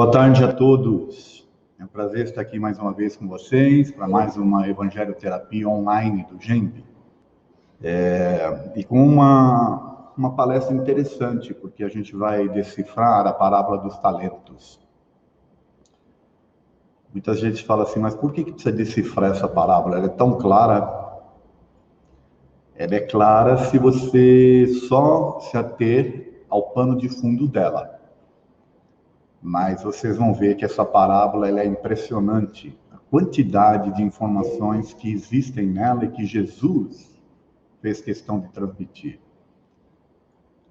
Boa tarde a todos. É um prazer estar aqui mais uma vez com vocês para mais uma evangelioterapia online do GEMP. E com uma palestra interessante, porque a gente vai decifrar a parábola dos talentos. Muita gente fala assim, mas por que precisa decifrar essa parábola? Ela é tão clara. Ela é clara se você só se ater ao pano de fundo dela. Mas vocês vão ver que essa parábola ela é impressionante. A quantidade de informações que existem nela e que Jesus fez questão de transmitir.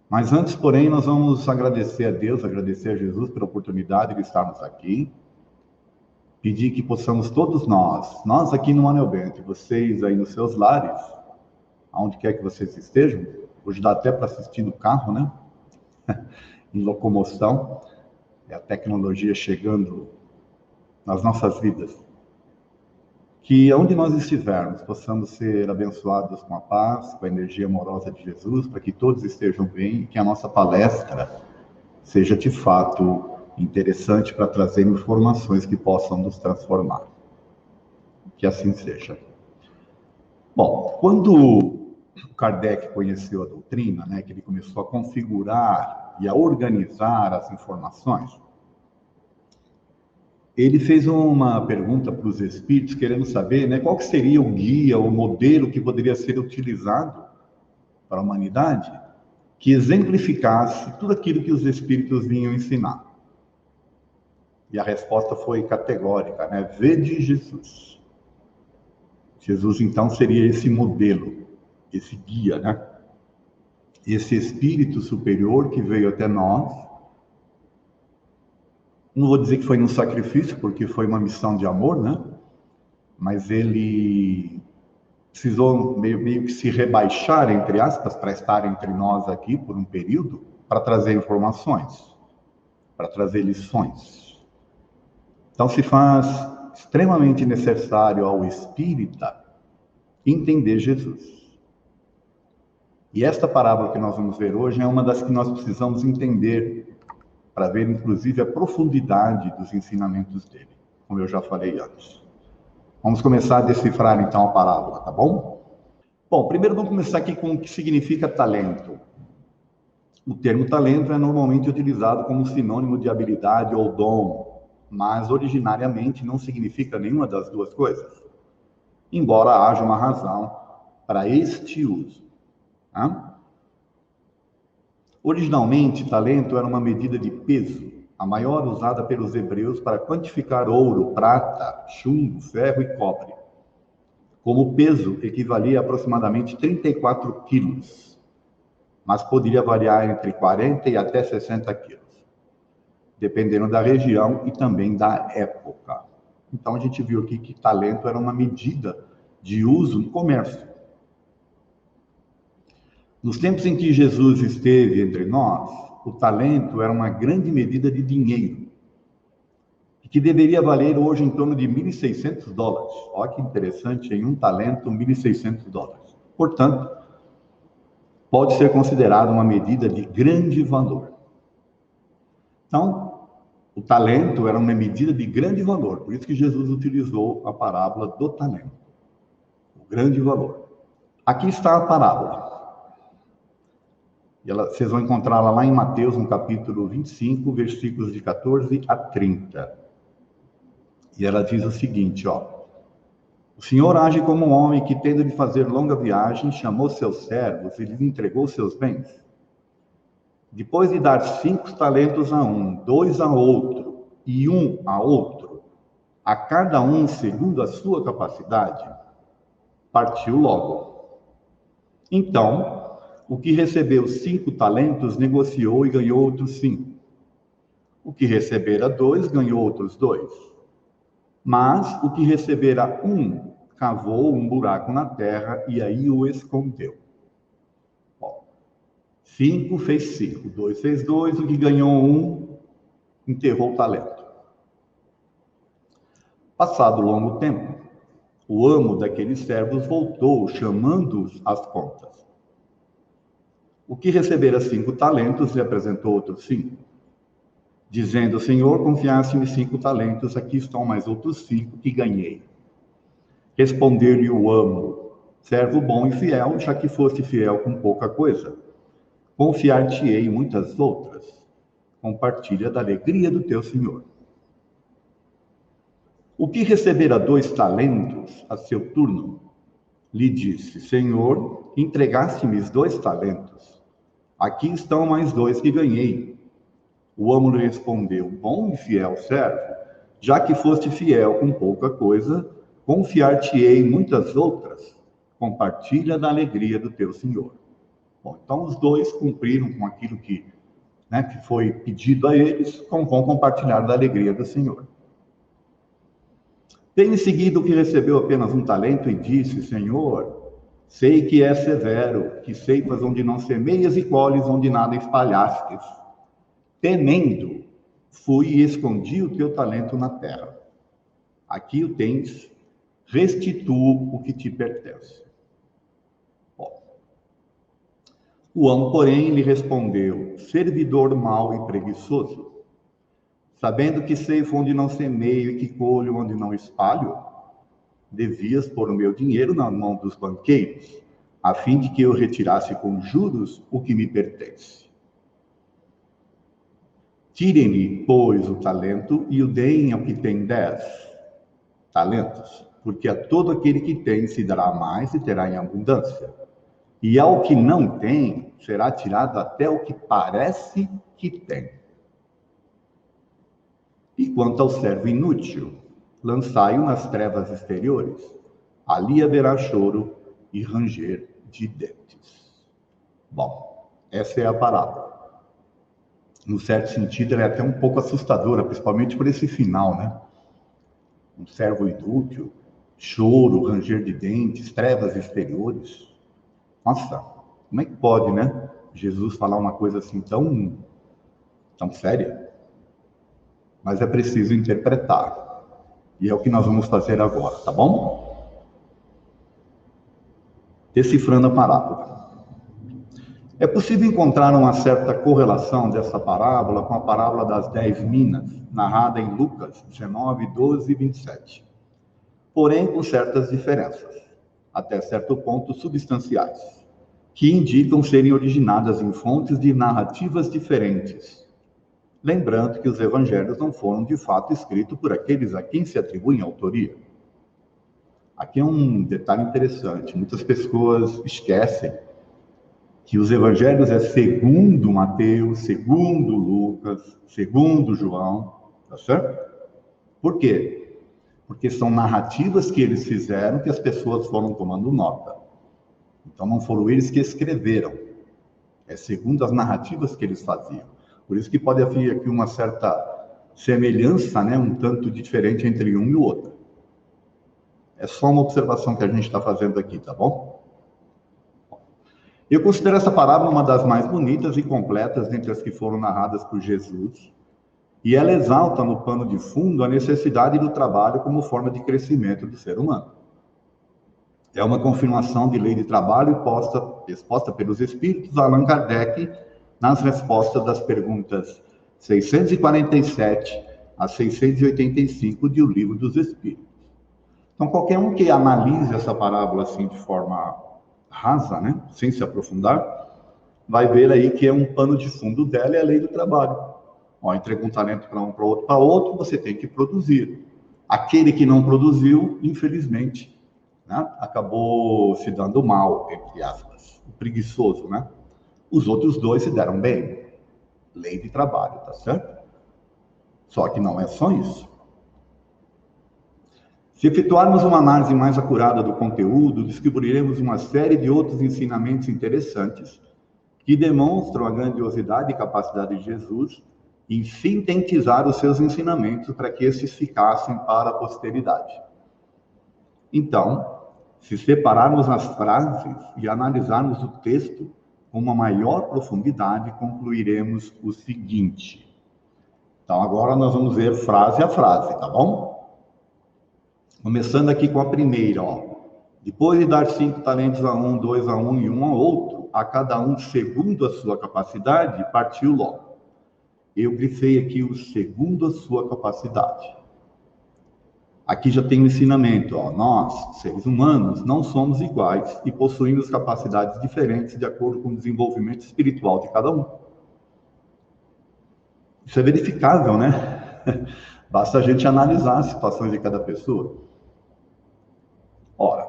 Mas antes, porém, nós vamos agradecer a Deus, agradecer a Jesus pela oportunidade de estarmos aqui. Pedir que possamos todos nós aqui no Manuel Bento, vocês aí nos seus lares, aonde quer que vocês estejam, hoje dá até para assistir no carro, né? Em locomoção. É a tecnologia chegando nas nossas vidas. Que onde nós estivermos, possamos ser abençoados com a paz, com a energia amorosa de Jesus, para que todos estejam bem e que a nossa palestra seja de fato interessante para trazer informações que possam nos transformar. Que assim seja. Bom, quando Kardec conheceu a doutrina, né, que ele começou a configurar e a organizar as informações, ele fez uma pergunta para os espíritos, querendo saber, né, qual que seria o guia, o modelo que poderia ser utilizado para a humanidade, que exemplificasse tudo aquilo que os espíritos vinham ensinar. E a resposta foi categórica, né? Vede Jesus. Jesus, então, seria esse modelo, esse guia, né? Esse espírito superior que veio até nós. Não vou dizer que foi um sacrifício, porque foi uma missão de amor, né? Mas ele precisou meio que se rebaixar, entre aspas, para estar entre nós aqui por um período, para trazer informações, para trazer lições. Então se faz extremamente necessário ao espírita entender Jesus. E esta parábola que nós vamos ver hoje é uma das que nós precisamos entender para ver, inclusive, a profundidade dos ensinamentos dele, como eu já falei antes. Vamos começar a decifrar, então, a parábola, tá bom? Bom, primeiro vamos começar aqui com o que significa talento. O termo talento é normalmente utilizado como sinônimo de habilidade ou dom, mas originariamente não significa nenhuma das duas coisas, embora haja uma razão para este uso. Tá? Originalmente, talento era uma medida de peso, a maior usada pelos hebreus para quantificar ouro, prata, chumbo, ferro e cobre. Como peso equivalia a aproximadamente 34 quilos, mas poderia variar entre 40 e até 60 quilos, dependendo da região e também da época. Então a gente viu aqui que talento era uma medida de uso no comércio. Nos tempos em que Jesus esteve entre nós, o talento era uma grande medida de dinheiro, que deveria valer hoje em torno de $1.600. Olha que interessante, em um talento, $1.600. Portanto, pode ser considerado uma medida de grande valor. Então, o talento era uma medida de grande valor, por isso que Jesus utilizou a parábola do talento, o grande valor. Aqui está a parábola. E vocês vão encontrá-la lá em Mateus, no capítulo 25, versículos de 14 a 30. E ela diz o seguinte, ó. O Senhor age como um homem que, tendo de fazer longa viagem, chamou seus servos e lhes entregou seus bens. Depois de dar 5 talentos a um, 2 a outro e 1 a outro, a cada um segundo a sua capacidade, partiu logo. Então, o que recebeu 5 talentos negociou e ganhou outros 5. O que recebera 2 ganhou outros 2. Mas o que recebera 1 cavou um buraco na terra e aí o escondeu. 5 fez 5, 2 fez 2, o que ganhou 1 enterrou o talento. Passado longo tempo, o amo daqueles servos voltou, chamando-os às contas. O que recebera 5 talentos lhe apresentou outros 5. dizendo: Senhor, confiaste-me 5 talentos, aqui estão mais outros 5 que ganhei. Respondeu-lhe o amo: servo bom e fiel, já que foste fiel com pouca coisa, confiar-te-ei muitas outras. Compartilha da alegria do teu senhor. O que recebera 2 talentos a seu turno, lhe disse: Senhor, entregaste-me 2 talentos. Aqui estão mais 2 que ganhei. O amo lhe respondeu: bom e fiel servo, já que foste fiel com pouca coisa, confiar-te-ei muitas outras. Compartilha da alegria do teu senhor. Bom, então os 2 cumpriram com aquilo que foi pedido a eles, vão compartilhar da alegria do senhor. Tem em seguida o que recebeu apenas 1 talento e disse: Senhor, sei que és severo, que ceifas onde não semeias e colhes onde nada espalhastes. Temendo, fui e escondi o teu talento na terra. Aqui o tens, restituo o que te pertence. Bom, o amo, porém, lhe respondeu: servidor mau e preguiçoso, sabendo que ceifo onde não semeio e que colho onde não espalho, devias pôr o meu dinheiro na mão dos banqueiros, a fim de que eu retirasse com juros o que me pertence. Tirem-lhe, pois, o talento e o deem ao que tem 10 talentos, porque a todo aquele que tem se dará mais e terá em abundância. E ao que não tem, será tirado até o que parece que tem. E quanto ao servo inútil, lançai-o nas trevas exteriores. Ali haverá choro e ranger de dentes. Bom, essa é a parábola. No certo sentido, ela é até um pouco assustadora, principalmente por esse final, né? Um servo inútil, choro, ranger de dentes, trevas exteriores. Nossa, como é que pode, né? Jesus falar uma coisa assim tão séria? Mas é preciso interpretar. E é o que nós vamos fazer agora, tá bom? Decifrando a parábola. É possível encontrar uma certa correlação dessa parábola com a parábola das 10 minas, narrada em Lucas 19, 12 e 27. Porém, com certas diferenças, até certo ponto substanciais, que indicam serem originadas em fontes de narrativas diferentes. Lembrando que os evangelhos não foram, de fato, escritos por aqueles a quem se atribui a autoria. Aqui é um detalhe interessante. Muitas pessoas esquecem que os evangelhos é segundo Mateus, segundo Lucas, segundo João, tá certo? Por quê? Porque são narrativas que eles fizeram que as pessoas foram tomando nota. Então não foram eles que escreveram, é segundo as narrativas que eles faziam. Por isso que pode haver aqui uma certa semelhança, né, um tanto diferente entre um e o outro. É só uma observação que a gente está fazendo aqui, tá bom? Eu considero essa parábola uma das mais bonitas e completas dentre as que foram narradas por Jesus, e ela exalta no pano de fundo a necessidade do trabalho como forma de crescimento do ser humano. É uma confirmação de lei de trabalho exposta pelos espíritos Allan Kardec nas respostas das perguntas 647 a 685 de O Livro dos Espíritos. Então, qualquer um que analise essa parábola assim de forma rasa, né, sem se aprofundar, vai ver aí que é um pano de fundo dela é a lei do trabalho. Ó, entrega um talento para um, para outro, você tem que produzir. Aquele que não produziu, infelizmente, né, acabou se dando mal, entre aspas, o preguiçoso, né? Os outros 2 se deram bem. Lei de trabalho, tá certo? Só que não é só isso. Se efetuarmos uma análise mais acurada do conteúdo, descobriremos uma série de outros ensinamentos interessantes que demonstram a grandiosidade e capacidade de Jesus em sintetizar os seus ensinamentos para que estes ficassem para a posteridade. Então, se separarmos as frases e analisarmos o texto com uma maior profundidade, concluiremos o seguinte. Então, agora nós vamos ver frase a frase, tá bom? Começando aqui com a primeira, ó. Depois de dar 5 talentos a um, 2 a um e 1 a outro, a cada um segundo a sua capacidade, partiu logo. Eu grifei aqui o segundo a sua capacidade. Aqui já tem um ensinamento, ó. Nós, seres humanos, não somos iguais e possuímos capacidades diferentes de acordo com o desenvolvimento espiritual de cada um. Isso é verificável, né? Basta a gente analisar as situações de cada pessoa. Ora,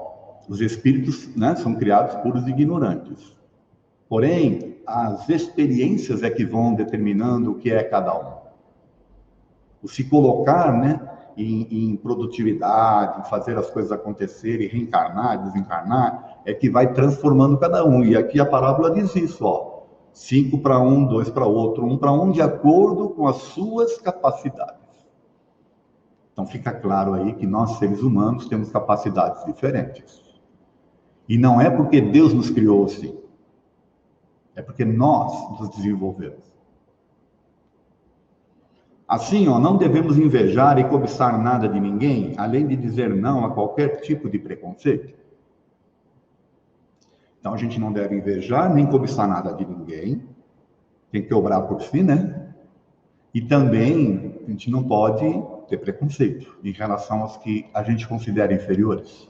os espíritos, né, são criados puros e ignorantes. Porém, as experiências é que vão determinando o que é cada um. O se colocar, né, em produtividade, em fazer as coisas acontecerem, reencarnar, desencarnar, é que vai transformando cada um. E aqui a parábola diz isso, ó. 5 para um, 2 para outro, 1 para um, de acordo com as suas capacidades. Então fica claro aí que nós, seres humanos, temos capacidades diferentes. E não é porque Deus nos criou assim. É porque nós nos desenvolvemos. Assim, ó, não devemos invejar e cobiçar nada de ninguém, além de dizer não a qualquer tipo de preconceito. Então, a gente não deve invejar nem cobiçar nada de ninguém. Tem que obrar por si, né? E também, a gente não pode ter preconceito em relação aos que a gente considera inferiores.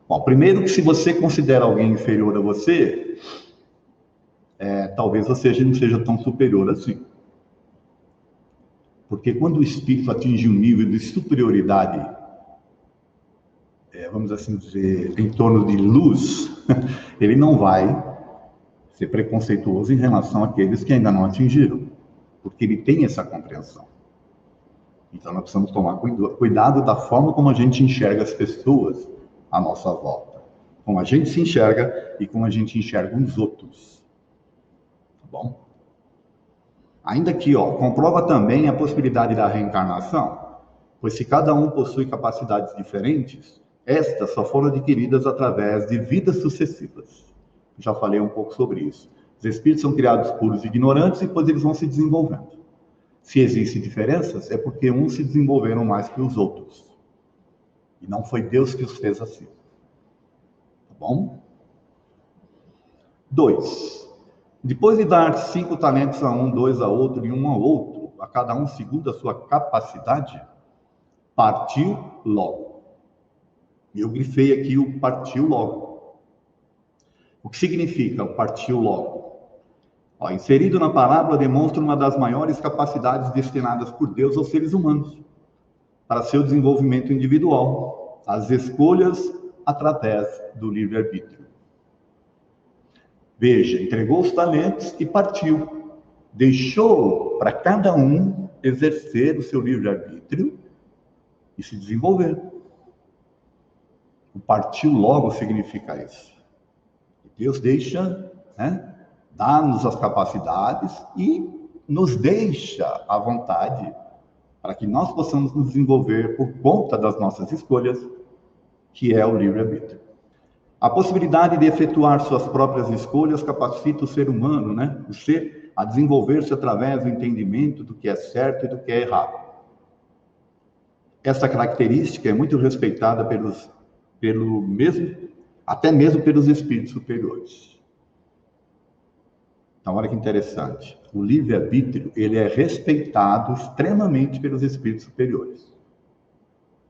Bom, primeiro que se você considera alguém inferior a você, talvez você não seja tão superior assim. Porque quando o espírito atinge um nível de superioridade, vamos assim dizer, em torno de luz, ele não vai ser preconceituoso em relação àqueles que ainda não atingiram, porque ele tem essa compreensão. Então nós precisamos tomar cuidado da forma como a gente enxerga as pessoas à nossa volta, como a gente se enxerga e como a gente enxerga os outros. Tá bom? Ainda aqui, ó, comprova também a possibilidade da reencarnação, pois se cada um possui capacidades diferentes, estas só foram adquiridas através de vidas sucessivas. Já falei um pouco sobre isso. Os espíritos são criados puros e ignorantes e depois eles vão se desenvolvendo. Se existem diferenças, é porque uns se desenvolveram mais que os outros. E não foi Deus que os fez assim. Tá bom? 2. Depois de dar 5 talentos a um, 2 a outro e 1 a outro, a cada um segundo a sua capacidade, partiu logo. E eu grifei aqui o partiu logo. O que significa o partiu logo? Ó, inserido na parábola, demonstra uma das maiores capacidades destinadas por Deus aos seres humanos, para seu desenvolvimento individual, as escolhas através do livre-arbítrio. Veja, entregou os talentos e partiu. Deixou para cada um exercer o seu livre-arbítrio e se desenvolver. O partiu logo significa isso. Deus deixa, né, dá-nos as capacidades e nos deixa à vontade para que nós possamos nos desenvolver por conta das nossas escolhas, que é o livre-arbítrio. A possibilidade de efetuar suas próprias escolhas capacita o ser humano, né, o ser, a desenvolver-se através do entendimento do que é certo e do que é errado. Essa característica é muito respeitada até mesmo pelos espíritos superiores. Então, olha que interessante. O livre-arbítrio, ele é respeitado extremamente pelos espíritos superiores.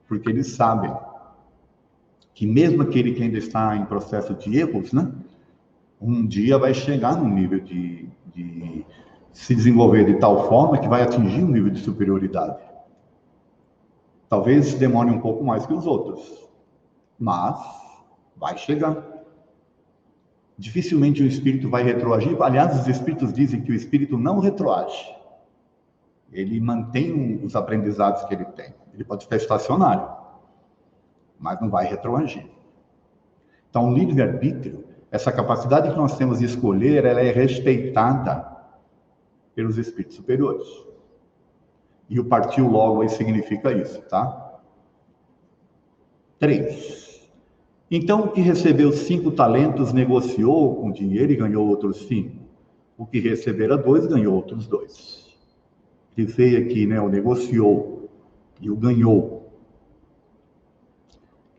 Porque eles sabem que mesmo aquele que ainda está em processo de erros, né, um dia vai chegar num nível de se desenvolver de tal forma que vai atingir um nível de superioridade. Talvez demore um pouco mais que os outros, mas vai chegar. Dificilmente o espírito vai retroagir. Aliás, os espíritos dizem que o espírito não retroage. Ele mantém os aprendizados que ele tem. Ele pode ficar estacionário, mas não vai retroagir. Então, o livre-arbítrio, essa capacidade que nós temos de escolher, ela é respeitada pelos espíritos superiores. E o partiu logo aí significa isso, tá? 3. Então, o que recebeu 5 talentos negociou com dinheiro e ganhou outros 5. O que recebera 2 ganhou outros 2. Que veio aqui, né, o negociou e o ganhou.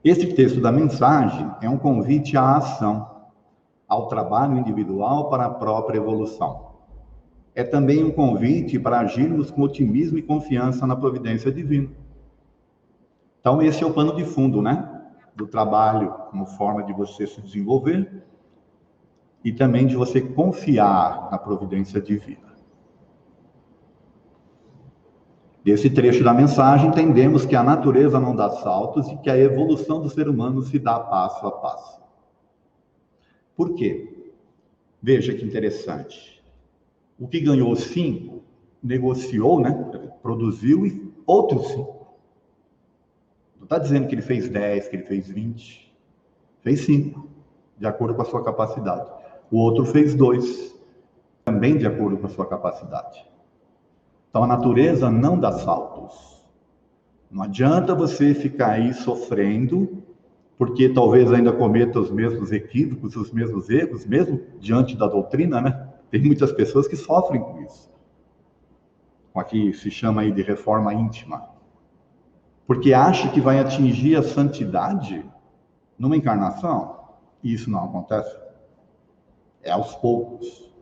Esse texto da mensagem é um convite à ação, ao trabalho individual para a própria evolução. é também um convite para agirmos com otimismo e confiança na providência divina. Então, esse é o pano de fundo, né? Do trabalho como forma de você se desenvolver e também de você confiar na providência divina. Desse trecho da mensagem, entendemos que a natureza não dá saltos e que a evolução do ser humano se dá passo a passo. Por quê? Veja que interessante. O que ganhou 5, negociou, né? Produziu e outros 5. Não está dizendo que ele fez 10, que ele fez 20. Fez 5, de acordo com a sua capacidade. O outro fez 2, também de acordo com a sua capacidade. Então, a natureza não dá saltos. Não adianta você ficar aí sofrendo, porque talvez ainda cometa os mesmos equívocos, os mesmos erros, mesmo diante da doutrina, né? Tem muitas pessoas que sofrem com isso. Com a que se chama aí de reforma íntima. Porque acha que vai atingir a santidade numa encarnação. E isso não acontece. É aos poucos.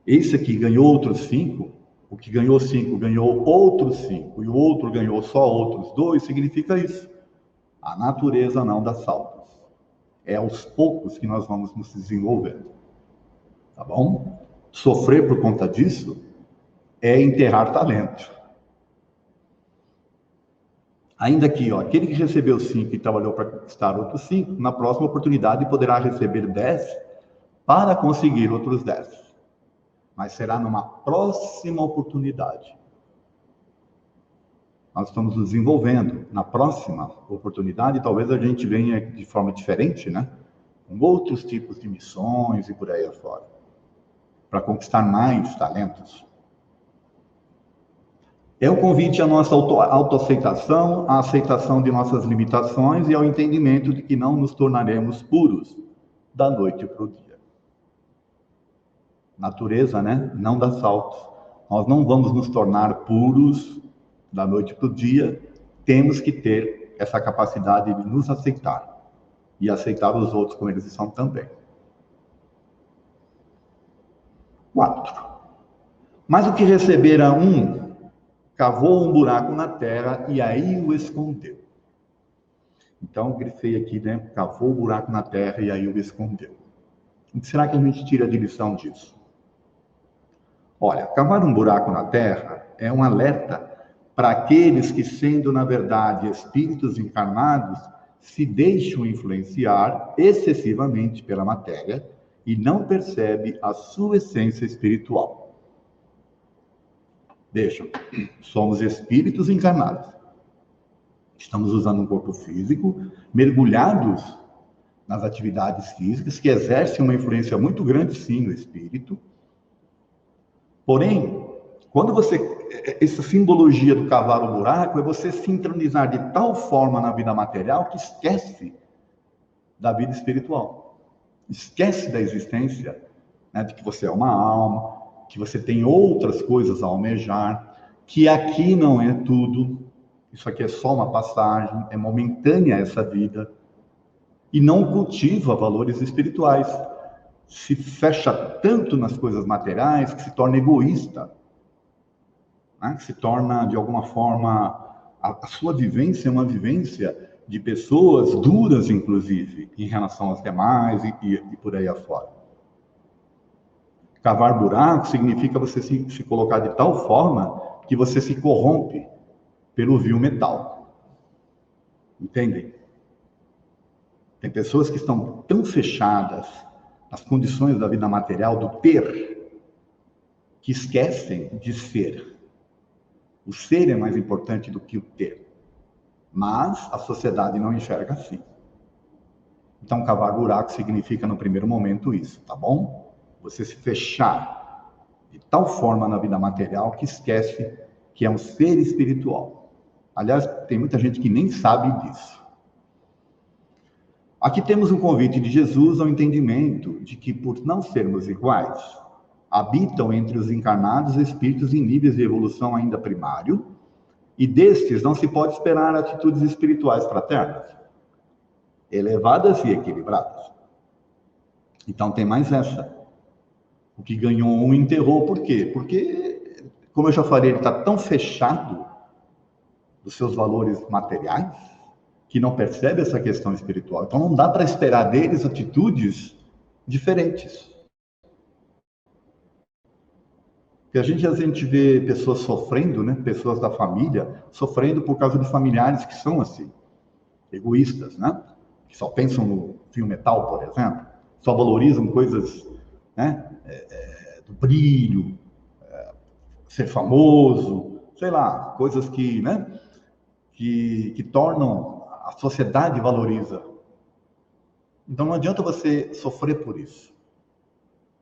Esse aqui ganhou outros 5. O que ganhou 5 ganhou outros 5, e o outro ganhou só outros 2, significa isso. A natureza não dá saltos. É aos poucos que nós vamos nos desenvolvendo. Tá bom? Sofrer por conta disso é enterrar talento. Ainda aqui, ó, aquele que recebeu 5 e trabalhou para conquistar outros 5, na próxima oportunidade poderá receber 10 para conseguir outros 10. Mas será numa próxima oportunidade. Nós estamos nos desenvolvendo. Na próxima oportunidade, talvez a gente venha de forma diferente, né? Com outros tipos de missões e por aí afora. Para conquistar mais talentos. É o convite à nossa autoaceitação, à aceitação de nossas limitações e ao entendimento de que não nos tornaremos puros da noite para o dia. Natureza, né? Não dá saltos. Nós não vamos nos tornar puros da noite para o dia. Temos que ter essa capacidade de nos aceitar e aceitar os outros como eles são também. 4. Mas o que recebera um, cavou um buraco na terra e aí o escondeu. Então, eu grifei aqui, né? Cavou o buraco na terra e aí o escondeu. O que será que a gente tira de lição disso? Olha, cavar um buraco na terra é um alerta para aqueles que, sendo na verdade espíritos encarnados, se deixam influenciar excessivamente pela matéria e não percebe a sua essência espiritual. Vejam, somos espíritos encarnados. Estamos usando um corpo físico, mergulhados nas atividades físicas, que exercem uma influência muito grande, sim, no espírito. Porém, quando essa simbologia do cavar o buraco é você se entronizar de tal forma na vida material que esquece da vida espiritual. Esquece da existência, né, de que você é uma alma, que você tem outras coisas a almejar, que aqui não é tudo, isso aqui é só uma passagem, é momentânea essa vida, e não cultiva valores espirituais. Se fecha tanto nas coisas materiais que se torna egoísta, né? Que se torna, de alguma forma, a sua vivência é uma vivência de pessoas duras, inclusive, em relação às demais e por aí afora. Cavar buraco significa você se colocar de tal forma que você se corrompe pelo vil metal. Entendem? Tem pessoas que estão tão fechadas as condições da vida material, do ter, que esquecem de ser. O ser é mais importante do que o ter. Mas a sociedade não enxerga assim. Então, cavar buraco significa, no primeiro momento, isso, tá bom? Você se fechar de tal forma na vida material que esquece que é um ser espiritual. Aliás, tem muita gente que nem sabe disso. Aqui temos um convite de Jesus ao entendimento de que, por não sermos iguais, habitam entre os encarnados espíritos em níveis de evolução ainda primário, e destes não se pode esperar atitudes espirituais fraternas, elevadas e equilibradas. Então tem mais essa. O que ganhou um enterrou. Por quê? Porque, como eu já falei, ele está tão fechado dos seus valores materiais que não percebe essa questão espiritual. Então não dá para esperar deles atitudes diferentes. Porque a gente vê pessoas sofrendo, né? Pessoas da família sofrendo por causa de familiares que são assim, egoístas, né? Que só pensam no fio metal, por exemplo, só valorizam coisas, né? Do brilho, ser famoso, sei lá, coisas que, né? Que tornam a sociedade valoriza. Então não adianta você sofrer por isso,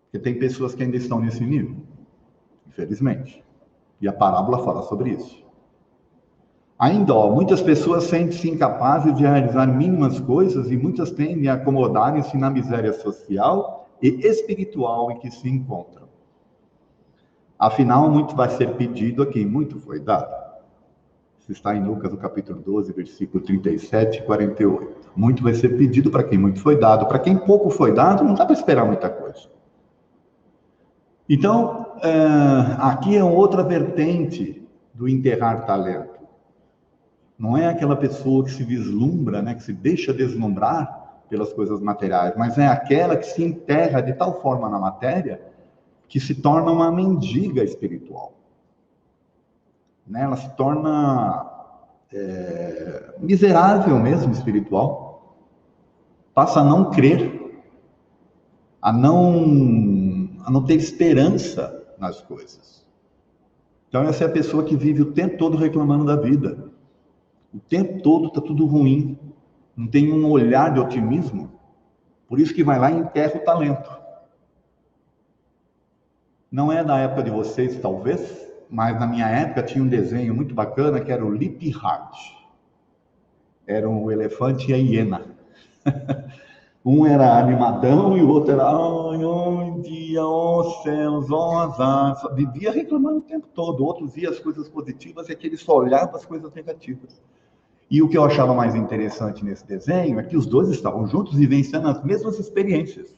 porque tem pessoas que ainda estão nesse nível, infelizmente. E a parábola fala sobre isso. Ainda, muitas pessoas sentem-se incapazes de realizar mínimas coisas e muitas tendem a acomodarem-se na miséria social e espiritual em que se encontram. Afinal, muito vai ser pedido a quem muito foi dado. Isso está em Lucas, no capítulo 12, versículo 37 e 48. Muito vai ser pedido para quem muito foi dado. Para quem pouco foi dado, não dá para esperar muita coisa. Então, aqui é outra vertente do enterrar talento. Não é aquela pessoa que se vislumbra, né, que se deixa deslumbrar pelas coisas materiais, mas é aquela que se enterra de tal forma na matéria que se torna uma mendiga espiritual. Né? Ela se torna miserável mesmo espiritual, passa a não crer, a não ter esperança nas coisas. Então essa é a pessoa que vive o tempo todo reclamando da vida. O tempo todo está tudo ruim, não tem um olhar de otimismo, por isso que vai lá e enterra o talento. Não é da época de vocês, talvez, mas na minha época tinha um desenho muito bacana que era o Lip Hard. Era um elefante e a hiena. Um era animadão e o outro era ai, dia, ó céus, ó azar. Só vivia reclamando o tempo todo. O outro via as coisas positivas e aquele só olhava as coisas negativas. E o que eu achava mais interessante nesse desenho é que os dois estavam juntos vivenciando as mesmas experiências.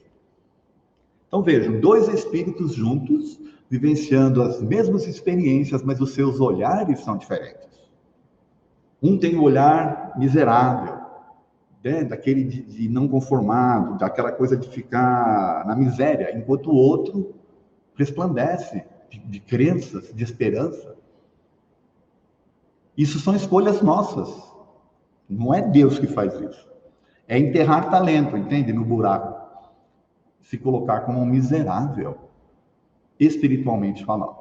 Então vejam, dois espíritos juntos, vivenciando as mesmas experiências, mas os seus olhares são diferentes. Um tem um olhar miserável, né, daquele de não conformado, daquela coisa de ficar na miséria, enquanto o outro resplandece de crenças, de esperança. Isso são escolhas nossas. Não é Deus que faz isso. É enterrar talento, entende? No buraco. Se colocar como um miserável, espiritualmente falando.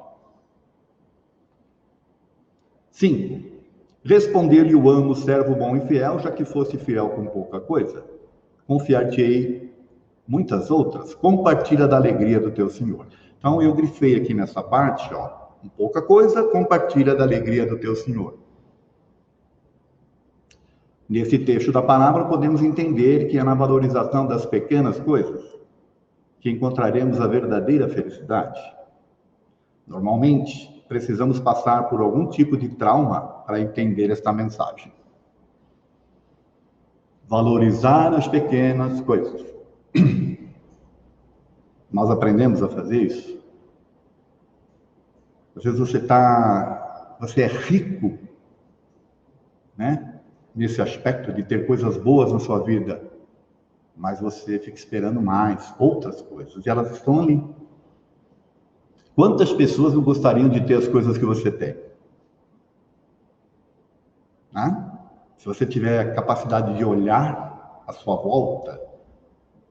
Sim, responder-lhe o amo, servo bom e fiel, já que fosse fiel com pouca coisa, confiar-te-ei muitas outras, compartilha da alegria do teu Senhor. Então eu grifei aqui nessa parte, com pouca coisa, compartilha da alegria do teu Senhor. Nesse texto da palavra podemos entender que é na valorização das pequenas coisas que encontraremos a verdadeira felicidade. Normalmente, precisamos passar por algum tipo de trauma para entender esta mensagem. Valorizar as pequenas coisas. Nós aprendemos a fazer isso. Às vezes você é rico, né? Nesse aspecto de ter coisas boas na sua vida, mas você fica esperando mais, outras coisas, e elas estão ali. Quantas pessoas não gostariam de ter as coisas que você tem? Né? Se você tiver a capacidade de olhar à sua volta,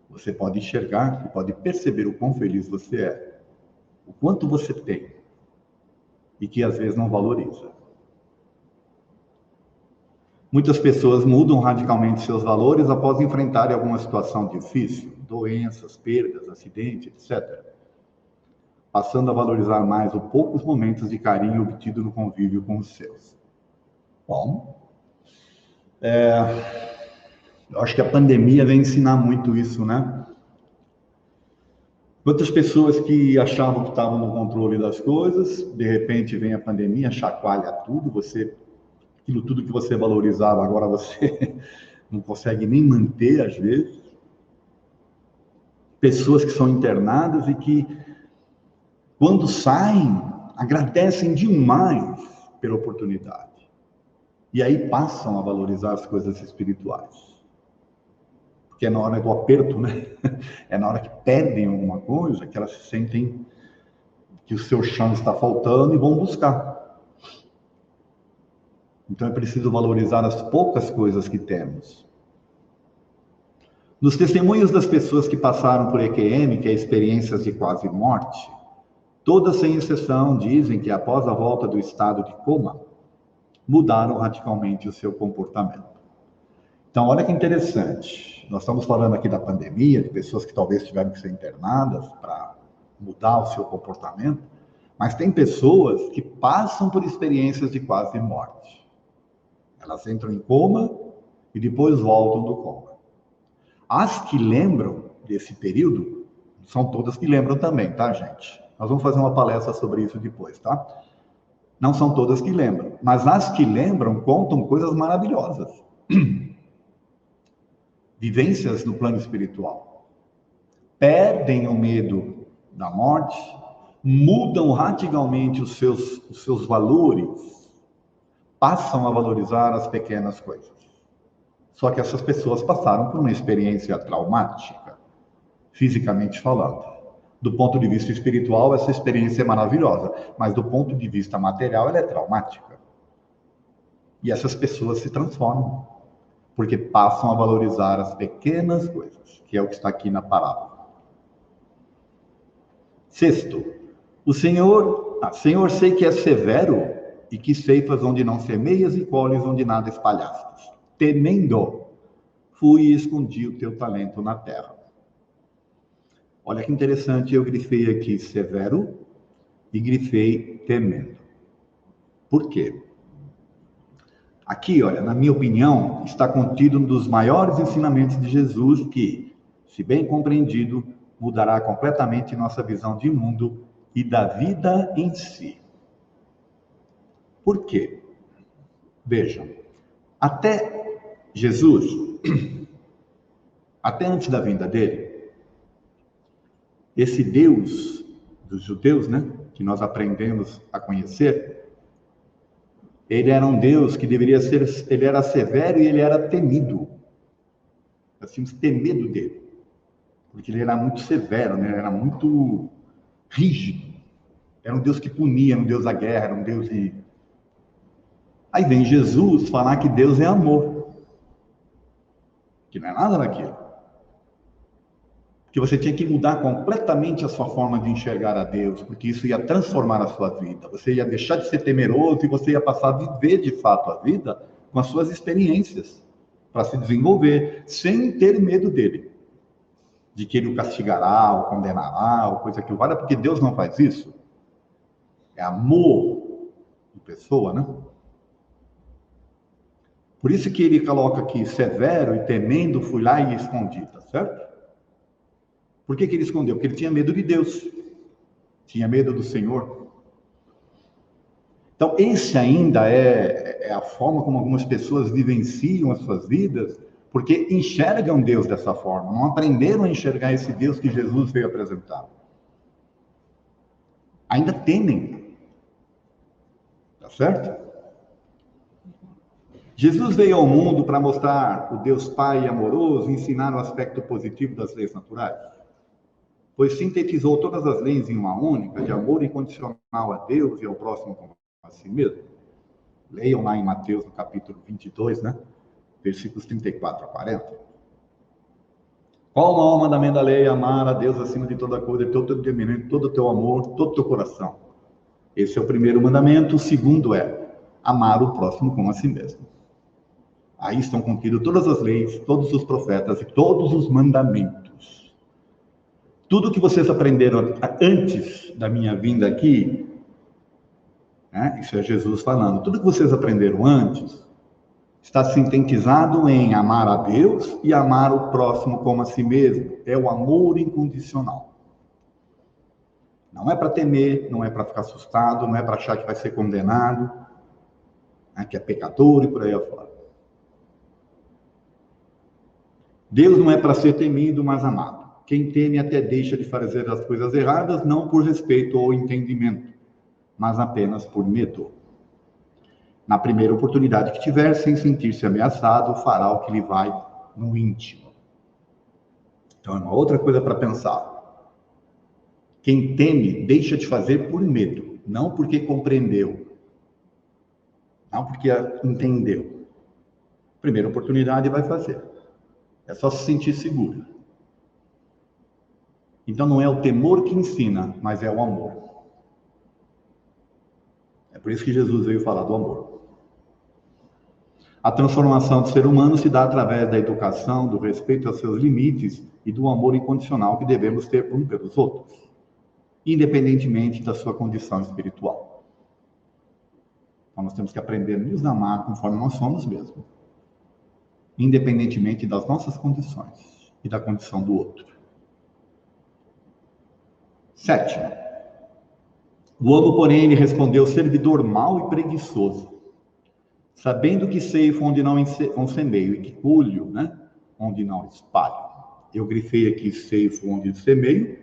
você pode enxergar e pode perceber o quão feliz você é, o quanto você tem, e que às vezes não valoriza. Muitas pessoas mudam radicalmente seus valores após enfrentarem alguma situação difícil, doenças, perdas, acidentes, etc., passando a valorizar mais os poucos momentos de carinho obtido no convívio com os seus. Bom, eu acho que a pandemia vem ensinar muito isso, né? Quantas pessoas que achavam que estavam no controle das coisas, de repente vem a pandemia, chacoalha tudo, aquilo tudo que você valorizava, agora você não consegue nem manter, às vezes. Pessoas que são internadas e que Quando saem, agradecem demais pela oportunidade. E aí passam a valorizar as coisas espirituais. Porque é na hora do aperto, né? É na hora que perdem alguma coisa que elas se sentem que o seu chão está faltando e vão buscar. Então é preciso valorizar as poucas coisas que temos. Nos testemunhos das pessoas que passaram por EQM, que é experiências de quase morte, todas sem exceção dizem que após a volta do estado de coma, mudaram radicalmente o seu comportamento. Então, olha que interessante. Nós estamos falando aqui da pandemia, de pessoas que talvez tiveram que ser internadas para mudar o seu comportamento, mas tem pessoas que passam por experiências de quase morte. Elas entram em coma e depois voltam do coma. As que lembram desse período, são todas que lembram também, tá, gente? Nós vamos fazer uma palestra sobre isso depois, tá? Não são todas que lembram, mas as que lembram contam coisas maravilhosas. Vivências no plano espiritual. Perdem o medo da morte, mudam radicalmente os seus valores, passam a valorizar as pequenas coisas. Só que essas pessoas passaram por uma experiência traumática, fisicamente falando. Do ponto de vista espiritual, essa experiência é maravilhosa, mas do ponto de vista material, ela é traumática. E essas pessoas se transformam, porque passam a valorizar as pequenas coisas, que é o que está aqui na parábola. Sexto, Senhor, sei que é severo e que ceifas onde não semeias e colhes onde nada espalhastes. Temendo, fui e escondi o teu talento na terra. Olha que interessante, eu grifei aqui severo e grifei temendo. Por quê? Aqui, olha, na minha opinião, está contido um dos maiores ensinamentos de Jesus que, se bem compreendido, mudará completamente nossa visão de mundo e da vida em si. Por quê? Vejam, até Jesus, até antes da vinda dele, esse Deus dos judeus, né, que nós aprendemos a conhecer, ele era um Deus que deveria ser, ele era severo e ele era temido. Nós tínhamos que ter medo dele, porque ele era muito severo, né, ele era muito rígido. Era um Deus que punia, era um Deus da guerra, era um Deus de... Aí vem Jesus falar que Deus é amor, que não é nada daquilo. Que você tinha que mudar completamente a sua forma de enxergar a Deus, porque isso ia transformar a sua vida. Você ia deixar de ser temeroso e você ia passar a viver de fato a vida com as suas experiências, para se desenvolver, sem ter medo dele, de que ele o castigará, ou condenará, ou coisa que o valha, porque Deus não faz isso. É amor de pessoa, né? Por isso que ele coloca aqui, severo e temendo, fui lá e escondi, tá certo? Por que ele escondeu? Porque ele tinha medo de Deus, tinha medo do Senhor. Então, esse ainda é a forma como algumas pessoas vivenciam as suas vidas, porque enxergam Deus dessa forma, não aprenderam a enxergar esse Deus que Jesus veio apresentar. Ainda temem, tá certo? Jesus veio ao mundo para mostrar o Deus Pai amoroso e ensinar o aspecto positivo das leis naturais, pois sintetizou todas as leis em uma única, de amor incondicional a Deus e ao próximo como a si mesmo. Leiam lá em Mateus, no capítulo 22, né? Versículos 34 a 40. Qual o maior mandamento da lei? Amar a Deus acima de toda coisa, todo o teu entendimento, todo o teu amor, todo o teu coração. Esse é o primeiro mandamento. O segundo é amar o próximo como a si mesmo. Aí estão contidas todas as leis, todos os profetas e todos os mandamentos. Tudo que vocês aprenderam antes da minha vinda aqui, né? Isso é Jesus falando. Tudo que vocês aprenderam antes está sintetizado em amar a Deus e amar o próximo como a si mesmo. É o amor incondicional. Não é para temer, não é para ficar assustado, não é para achar que vai ser condenado, né, que é pecador e por aí afora. Deus não é para ser temido, mas amado. Quem teme até deixa de fazer as coisas erradas, não por respeito ou entendimento, mas apenas por medo. Na primeira oportunidade que tiver, sem sentir-se ameaçado, fará o que lhe vai no íntimo. Então, é uma outra coisa para pensar. Quem teme, deixa de fazer por medo, não porque compreendeu, não porque entendeu. Primeira oportunidade vai fazer. É só se sentir seguro. Então não é o temor que ensina, mas é o amor. É por isso que Jesus veio falar do amor. A transformação do ser humano se dá através da educação, do respeito aos seus limites e do amor incondicional que devemos ter uns pelos outros, independentemente da sua condição espiritual. Então nós temos que aprender a nos amar conforme nós somos mesmo, independentemente das nossas condições e da condição do outro. Sétimo, o lobo, porém, lhe respondeu: servidor mau e preguiçoso, sabendo que ceifo onde não semeio e que colho, né, onde não espalho. Eu grifei aqui ceifo onde semeio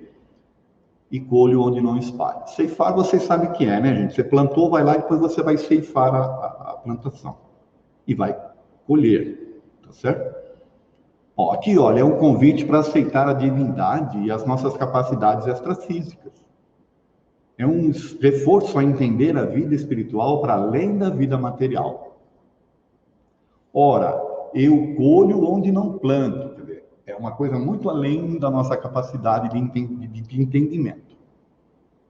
e colho onde não espalho. Ceifar, vocês sabem o que é, né, gente? Você plantou, vai lá e depois você vai ceifar a plantação e vai colher, tá certo? Ó, aqui, olha, é um convite para aceitar a divindade e as nossas capacidades extrafísicas. É um reforço a entender a vida espiritual para além da vida material. Ora, eu colho onde não planto. Quer dizer, é uma coisa muito além da nossa capacidade de entendimento.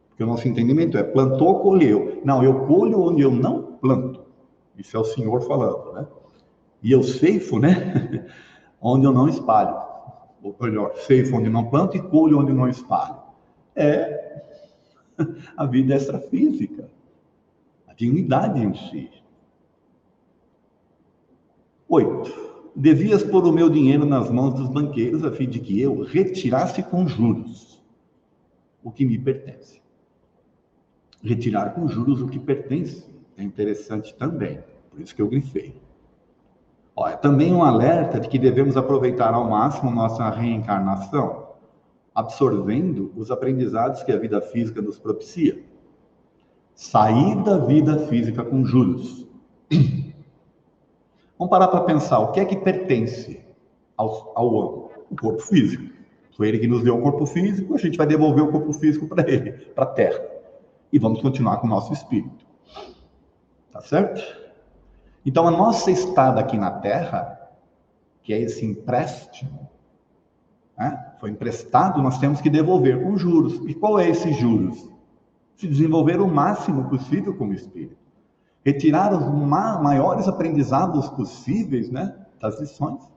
Porque o nosso entendimento é plantou, colheu. Não, eu colho onde eu não planto. Isso é o Senhor falando, né? E eu ceifo, né? Onde eu não espalho. Ou melhor, ceifo onde não planto e colho onde não espalho. É a vida extrafísica, a dignidade em si. 8. Devias pôr o meu dinheiro nas mãos dos banqueiros, a fim de que eu retirasse com juros o que me pertence. Retirar com juros o que pertence é interessante também, por isso que eu grifei. É também um alerta de que devemos aproveitar ao máximo nossa reencarnação, absorvendo os aprendizados que a vida física nos propicia. Sair da vida física com juros. Vamos parar para pensar, o que é que pertence ao homem? O corpo físico. Foi ele que nos deu o corpo físico, a gente vai devolver o corpo físico para ele, para a Terra. E vamos continuar com o nosso espírito. Tá certo? Então, a nossa estada aqui na Terra, que é esse empréstimo, né? Foi emprestado, nós temos que devolver com juros. E qual é esse juros? Se desenvolver o máximo possível como espírito. Retirar os maiores aprendizados possíveis, né, das lições,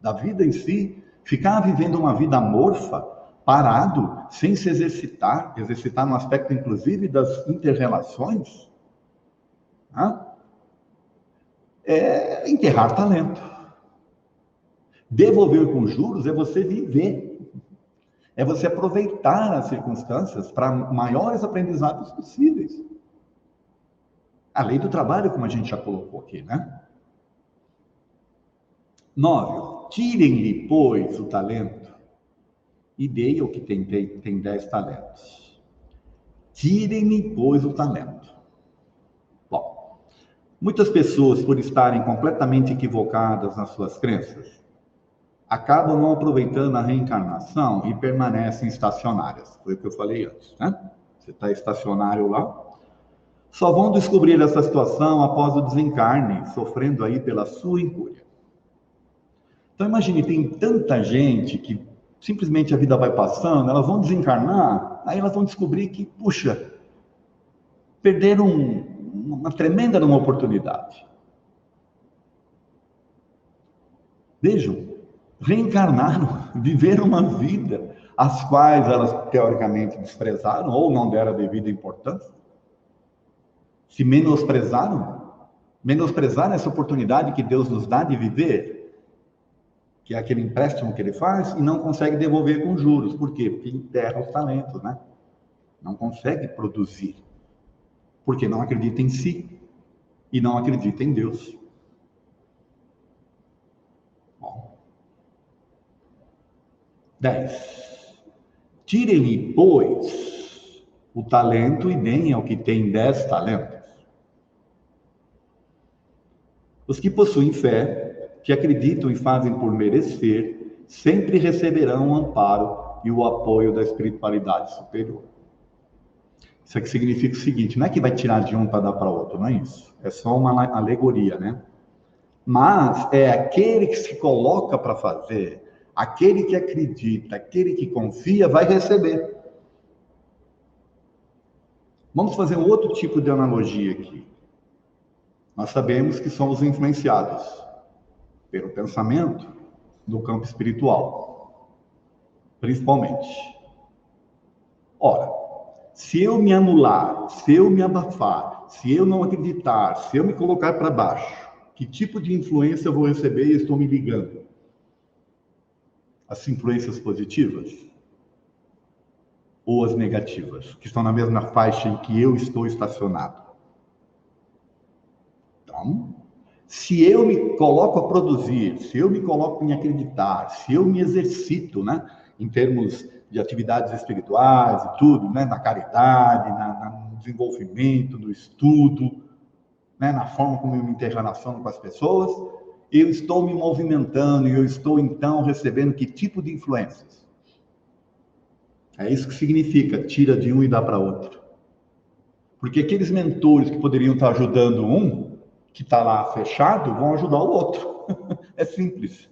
da vida em si. Ficar vivendo uma vida amorfa, parado, sem se exercitar no aspecto, inclusive, das inter-relações, né? É enterrar talento. Devolver com juros é você viver. É você aproveitar as circunstâncias para maiores aprendizados possíveis. A lei do trabalho, como a gente já colocou aqui, né? 9. Tirem-lhe, pois, o talento e dei ao que tem 10 talentos. Tirem-lhe, pois, o talento. Bom, muitas pessoas, por estarem completamente equivocadas nas suas crenças, acabam não aproveitando a reencarnação e permanecem estacionárias. Foi o que eu falei antes, né? Você está estacionário lá, só vão descobrir essa situação após o desencarne, sofrendo aí pela sua incúria. Então imagine, tem tanta gente que simplesmente a vida vai passando, elas vão desencarnar, aí elas vão descobrir que, puxa, perderam uma tremenda oportunidade. Vejam, reencarnaram, viveram uma vida as quais elas teoricamente desprezaram ou não deram a devida importância. Se menosprezaram essa oportunidade que Deus nos dá de viver, que é aquele empréstimo que ele faz, e não consegue devolver com juros. Por quê? Porque enterra os talentos, né? Não consegue produzir. Porque não acredita em si e não acredita em Deus. Bom. 10. Tire-lhe, pois, o talento e deem ao que tem 10 talentos. Os que possuem fé, que acreditam e fazem por merecer, sempre receberão o amparo e o apoio da espiritualidade superior. Isso aqui significa o seguinte, não é que vai tirar de um para dar para outro, não é isso. É só uma alegoria, né? Mas é aquele que se coloca para fazer, aquele que acredita, aquele que confia, vai receber. Vamos fazer um outro tipo de analogia aqui. Nós sabemos que somos influenciados pelo pensamento no campo espiritual, principalmente. Ora, se eu me anular, se eu me abafar, se eu não acreditar, se eu me colocar para baixo, que tipo de influência eu vou receber e estou me ligando? As influências positivas ou as negativas, que estão na mesma faixa em que eu estou estacionado? Então, se eu me coloco a produzir, se eu me coloco em acreditar, se eu me exercito, né, em termos de atividades espirituais e tudo, né, na caridade, no desenvolvimento, no estudo, né, na forma como eu me interrelaciono com as pessoas, eu estou me movimentando e eu estou, então, recebendo que tipo de influências? É isso que significa, tira de um e dá para outro. Porque aqueles mentores que poderiam estar ajudando um, que está lá fechado, vão ajudar o outro. É simples.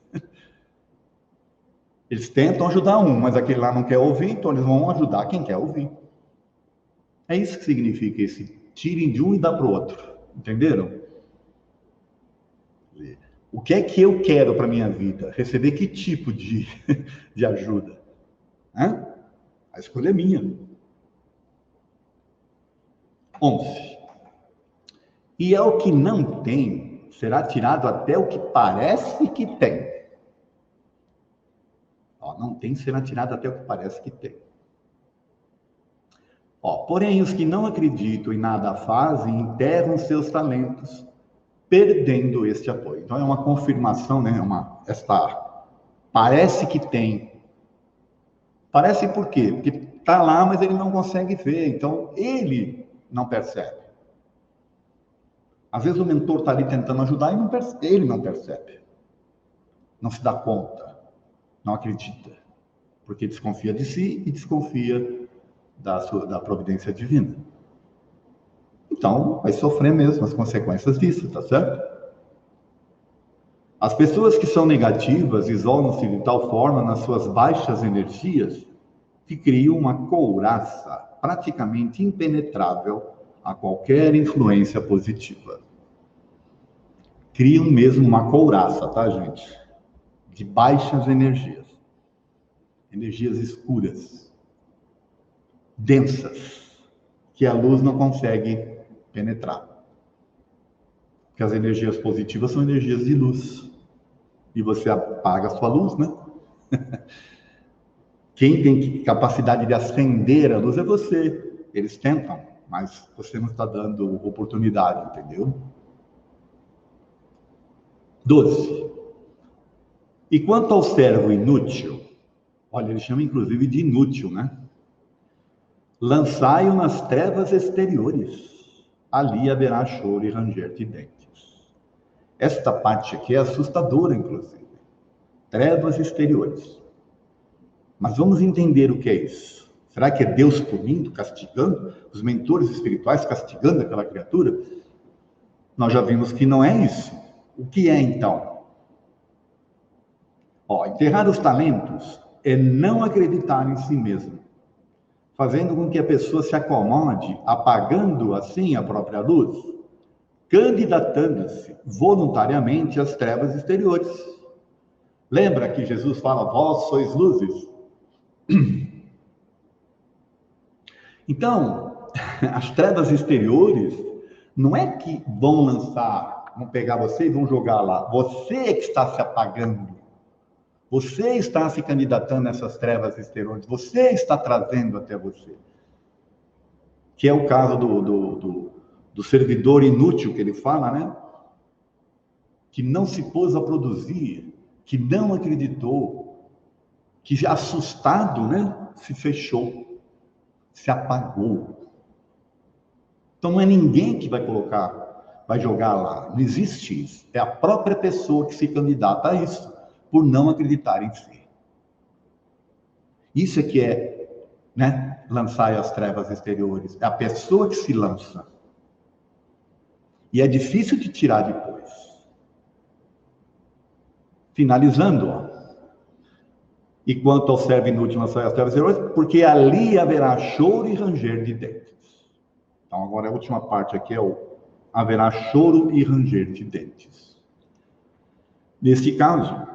Eles tentam ajudar um, mas aquele lá não quer ouvir, então eles vão ajudar quem quer ouvir. É isso que significa esse tirem de um e dá para o outro. Entenderam? O que é que eu quero para a minha vida? Receber que tipo de ajuda? Hã? A escolha é minha. 11. E ao que não tem, será tirado até o que parece que tem. Ó, não tem, será tirado até o que parece que tem. Ó, porém, os que não acreditam e nada fazem, enterram seus talentos, perdendo este apoio. Então, é uma confirmação, né? Parece que tem. Parece por quê? Porque está lá, mas ele não consegue ver. Então, ele não percebe. Às vezes o mentor está ali tentando ajudar e ele não percebe. Não se dá conta. Não acredita. Porque desconfia de si e desconfia da providência divina. Então, vai sofrer mesmo as consequências disso, tá certo? As pessoas que são negativas isolam-se de tal forma nas suas baixas energias que criam uma couraça praticamente impenetrável a qualquer influência positiva. Criam mesmo uma couraça, tá, gente? De baixas energias. Energias escuras, densas, que a luz não consegue penetrar. Porque as energias positivas são energias de luz. E você apaga a sua luz, né? Quem tem capacidade de acender a luz é você. Eles tentam, mas você não está dando oportunidade, entendeu? 12. E quanto ao servo inútil, olha, ele chama inclusive de inútil, né? Lançai-o nas trevas exteriores. Ali haverá choro e ranger de dentes. Esta parte aqui é assustadora, inclusive. Trevas exteriores. Mas vamos entender o que é isso. Será que é Deus punindo, castigando? Os mentores espirituais castigando aquela criatura? Nós já vimos que não é isso. O que é então? Enterrar os talentos é não acreditar em si mesmo, fazendo com que a pessoa se acomode, apagando assim a própria luz, candidatando-se voluntariamente às trevas exteriores. Lembra que Jesus fala, vós sois luzes? Então, as trevas exteriores não é que vão lançar, vão pegar você e vão jogar lá. Você é que está se apagando. Você está se candidatando a essas trevas exteriores. Você está trazendo até você. Que é o caso do servidor inútil que ele fala, né? Que não se pôs a produzir, que não acreditou. que assustado, né, se fechou, se apagou. Então não é ninguém que vai colocar, vai jogar lá. Não existe isso. É a própria pessoa que se candidata a isso, por não acreditar em si. Isso é que é, né, lançar as trevas exteriores. É a pessoa que se lança. E é difícil de tirar depois. Finalizando, ó. E quanto ao servo inútil lançar as trevas exteriores, porque ali haverá choro e ranger de dentes. Então agora a última parte aqui é o haverá choro e ranger de dentes. Neste caso,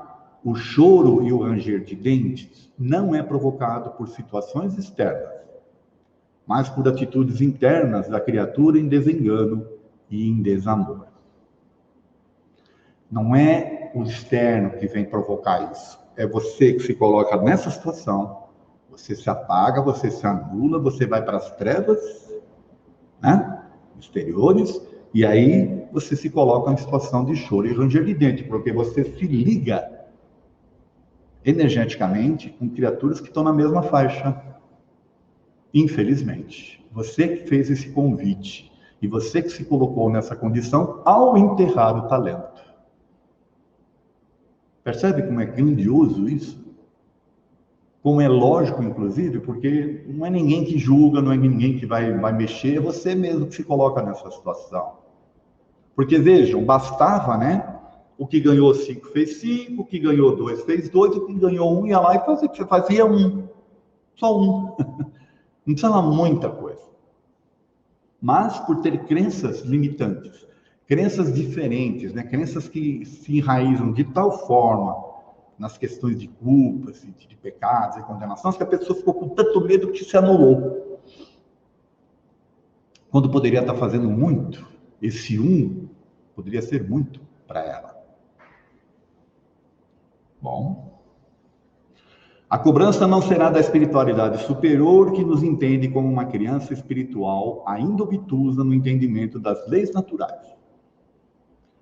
o choro e o ranger de dentes não é provocado por situações externas, mas por atitudes internas da criatura em desengano e em desamor. Não é o externo que vem provocar isso. É você que se coloca nessa situação, você se apaga, você se anula, você vai para as trevas, né, exteriores, e aí você se coloca em situação de choro e ranger de dente, porque você se liga energeticamente com criaturas que estão na mesma faixa. Infelizmente, você que fez esse convite e você que se colocou nessa condição ao enterrar o talento. Percebe como é grandioso isso? Como é lógico, inclusive, porque não é ninguém que julga, não é ninguém que vai mexer, é você mesmo que se coloca nessa situação. Porque, vejam, bastava, né? O que ganhou 5 fez 5, o que ganhou 2 fez 2, o que ganhou 1 ia lá e fazia 1. Só 1. Não precisava muita coisa. Mas, por ter crenças limitantes, crenças diferentes, né? Crenças que se enraizam de tal forma nas questões de culpas, de pecados e condenações, que a pessoa ficou com tanto medo que se anulou. Quando poderia estar fazendo muito, esse 1 poderia ser muito para ela. Bom, a cobrança não será da espiritualidade superior que nos entende como uma criança espiritual ainda obtusa no entendimento das leis naturais.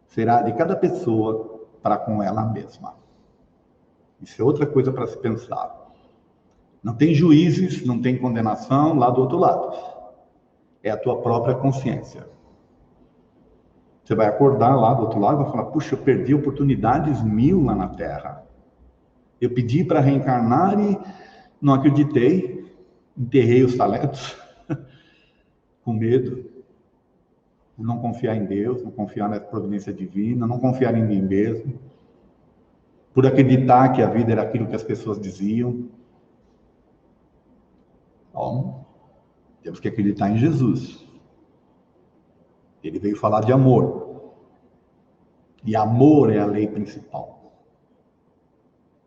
Será de cada pessoa para com ela mesma. Isso é outra coisa para se pensar. Não tem juízes, não tem condenação lá do outro lado. É a tua própria consciência. Você vai acordar lá do outro lado e vai falar, puxa, eu perdi oportunidades 1000 lá na Terra. Eu pedi para reencarnar e não acreditei, enterrei os talentos, com medo, por não confiar em Deus, não confiar na providência divina, não confiar em mim mesmo, por acreditar que a vida era aquilo que as pessoas diziam. Bom, temos que acreditar em Jesus. Ele veio falar de amor. E amor é a lei principal.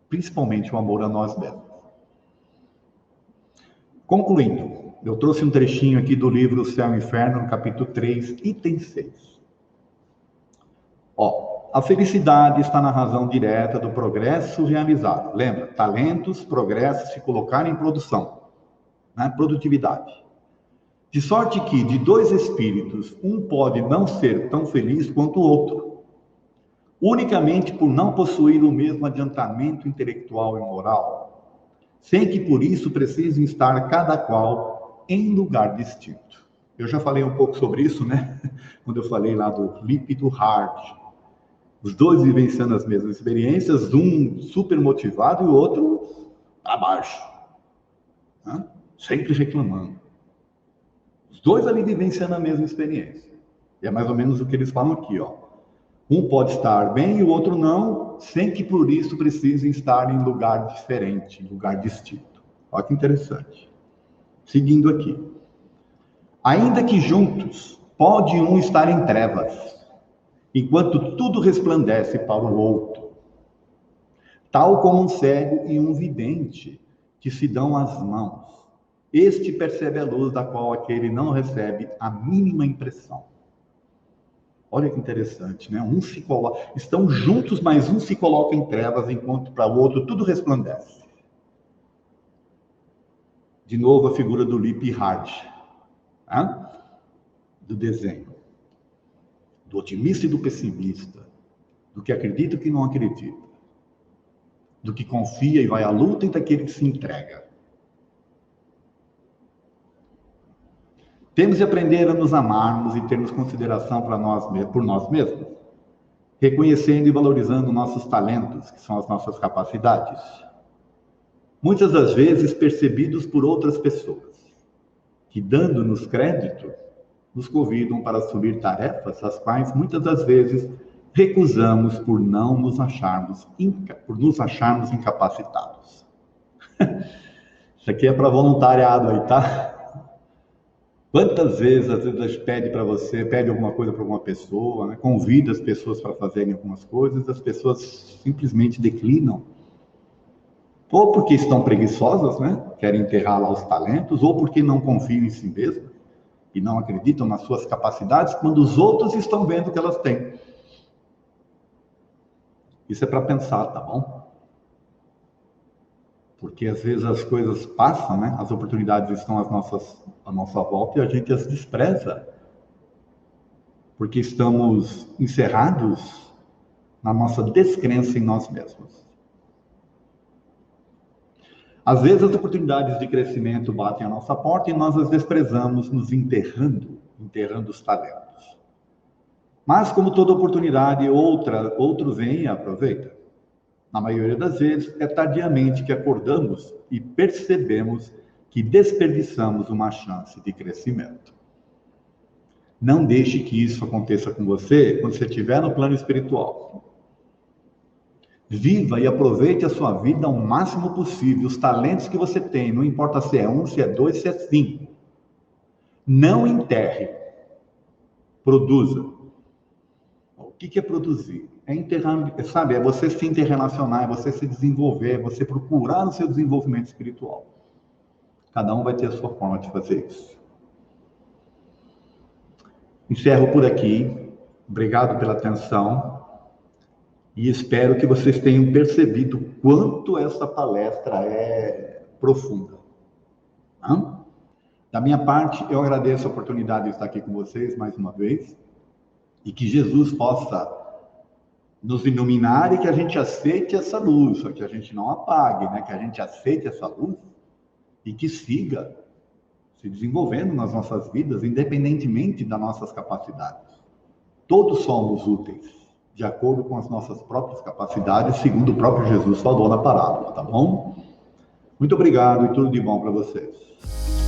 Principalmente o amor a nós mesmos. Concluindo, eu trouxe um trechinho aqui do livro O Céu e o Inferno, no capítulo 3, item 6. A felicidade está na razão direta do progresso realizado. Lembra? Talentos, progresso, se colocar em produção. Né? Produtividade. De sorte que, de 2 espíritos, um pode não ser tão feliz quanto o outro, unicamente por não possuir o mesmo adiantamento intelectual e moral, sem que por isso precisem estar cada qual em lugar distinto. Eu já falei um pouco sobre isso, né? Quando eu falei lá do Lip e do Hard. Os dois vivenciando as mesmas experiências, um super motivado e o outro abaixo, né? Sempre reclamando. Os dois ali vivenciando a mesma experiência. E é mais ou menos o que eles falam aqui, ó. Um pode estar bem e o outro não, sem que por isso precisem estar em lugar diferente, em lugar distinto. Olha que interessante. Seguindo aqui. Ainda que juntos, pode um estar em trevas, enquanto tudo resplandece para o outro. Tal como um cego e um vidente que se dão as mãos. Este percebe a luz da qual aquele não recebe a mínima impressão. Olha que interessante, né? Estão juntos, mas um se coloca em trevas, enquanto para o outro tudo resplandece. De novo a figura do Lip Hard, né? Do desenho. Do otimista e do pessimista. Do que acredita e que não acredita. do que confia e vai à luta e daquele que se entrega. Temos de aprender a nos amarmos e termos consideração por nós mesmos, reconhecendo e valorizando nossos talentos, que são as nossas capacidades, muitas das vezes percebidos por outras pessoas, que, dando-nos crédito, nos convidam para assumir tarefas, as quais muitas das vezes recusamos por nos acharmos incapacitados. Isso aqui é para voluntariado aí, tá? Quantas vezes, às vezes, a gente pede alguma coisa para alguma pessoa, né? Convida as pessoas para fazerem algumas coisas, as pessoas simplesmente declinam. Ou porque estão preguiçosas, né? Querem enterrar lá os talentos, ou porque não confiam em si mesmas e não acreditam nas suas capacidades, quando os outros estão vendo que elas têm. Isso é para pensar, tá bom? Porque às vezes as coisas passam, né? As oportunidades estão à nossa volta e a gente as despreza. Porque estamos encerrados na nossa descrença em nós mesmos. Às vezes as oportunidades de crescimento batem à nossa porta e nós as desprezamos, nos enterrando os talentos. Mas como toda oportunidade, outro vem e aproveita. Na maioria das vezes, é tardiamente que acordamos e percebemos que desperdiçamos uma chance de crescimento. Não deixe que isso aconteça com você quando você estiver no plano espiritual. Viva e aproveite a sua vida ao máximo possível, os talentos que você tem, não importa se é 1, se é 2, se é 5. Não enterre, produza. O que é produzir? É enterrar, sabe? É você se interrelacionar, é você se desenvolver, é você procurar o seu desenvolvimento espiritual. Cada um vai ter a sua forma de fazer isso. Encerro por aqui. Obrigado pela atenção. E espero que vocês tenham percebido quanto essa palestra é profunda. Da minha parte, eu agradeço a oportunidade de estar aqui com vocês mais uma vez. E que Jesus possa nos iluminar e que a gente aceite essa luz, que a gente não apague, né? Que a gente aceite essa luz e que siga se desenvolvendo nas nossas vidas, independentemente das nossas capacidades. Todos somos úteis, de acordo com as nossas próprias capacidades, segundo o próprio Jesus falou na parábola, tá bom? Muito obrigado e tudo de bom para vocês.